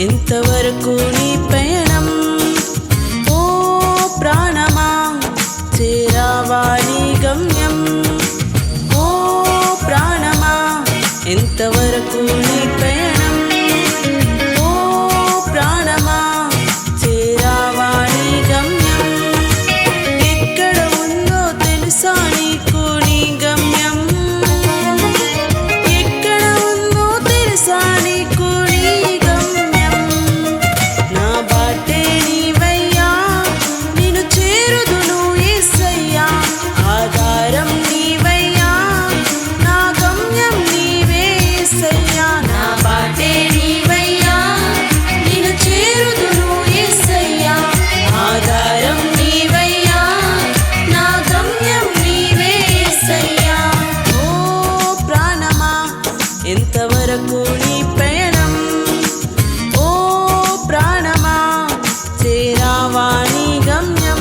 ఎంతవరకు నీ పయనం? ఓ ప్రాణమా, చేరావా నీ గమ్యం? ఓ ప్రాణమా, ఎంతవరకు నీ పయనం? ఓ ప్రాణమా, చేరావా నీ గమ్యం? ఎక్కడ ఉందో తెలుసా నీకు నీ గమ్యం? ఎక్కడ ఉందో తెలుసా నీకు నీ గమ్యం? నా బాటే నీవయ్యా, నిన్ను చేరుదును యేసయ్యా. ఆధారం నీవయ్యా, నా గమ్యం నీవే యేసయ్యా. నా బాటే నీవయ్యా, నిన్ను చేరుదును యేసయ్యా. ఆధారం నీవయ్యా, నా గమ్యం నీవే యేసయ్యా. ఓ ప్రాణమా, ఎంతవరకు నీ పయనం? ఓ ప్రాణమా, చేరావా నీ గమ్యం?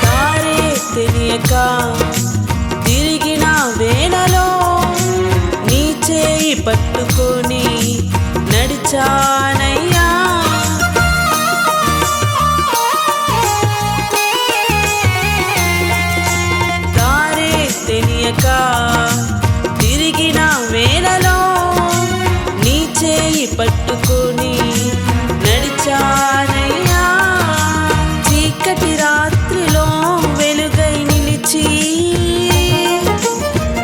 దారే తెలియక తిరిగిన వేళలో నీ చేయి పట్టుకొని నడిచానయ్యా. దారే తెలియక తిరిగిన వేళలో నీ చేయి పట్టుకొని నడిచానయ్యా. చీకటి రాత్రిలో వెలుగై నిలిచి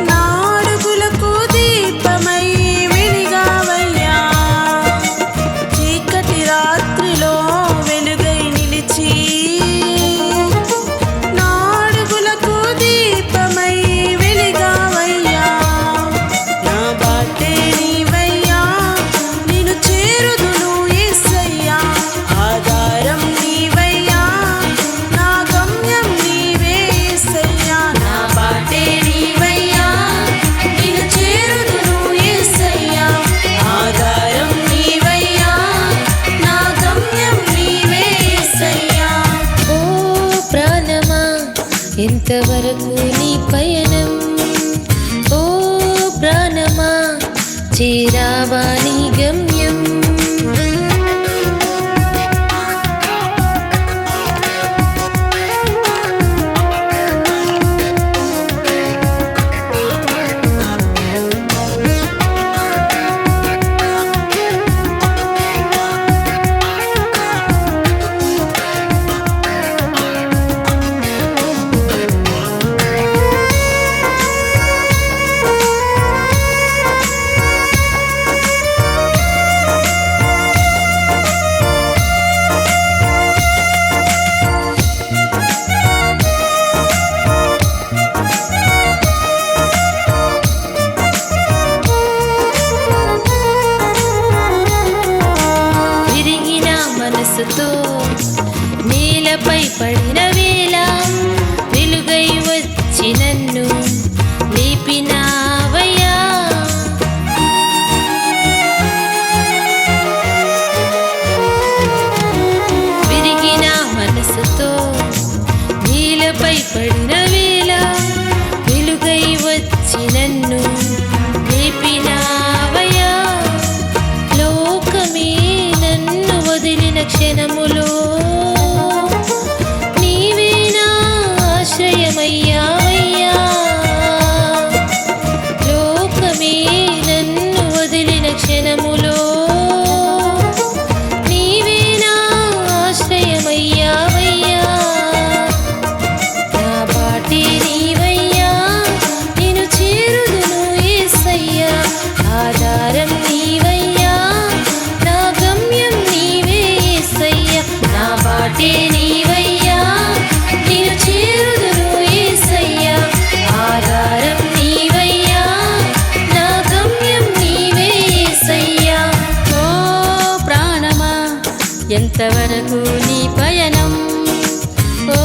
నా అడుగులకు దీపమై వెలిగావయ్యా. చీకటి రాత్రిలో వెలుగై నిలిచి నా అడుగులకు దీపమై వెలిగావయ్యా. నా బాటే నీవయ్యా, నిన్ను చేరుదును యేసయ్యా. ఆధారం నీవయ్యా, నా గమ్యం నీవే యేసయ్యా. నా బాటే నీవయ్యా, నిన్ను చేరుదును యేసయ్యా. ఆధారం నీవయ్యా, నా గమ్యం నీవే యేసయ్యా. ఓ ప్రాణమా, ఎంతవరకు నీ పయనం? ఓ ప్రాణమా, చేరావా నీ గమ్యం? బాటే నీవయ్యా నిన్ను చేరుదును యేసయ్యా ఆధారం నీవయ్యా నా గమ్యం నీవే యేసయ్యా ఓ ప్రాణమా ఎంతవరకు నీ పయనం ఓ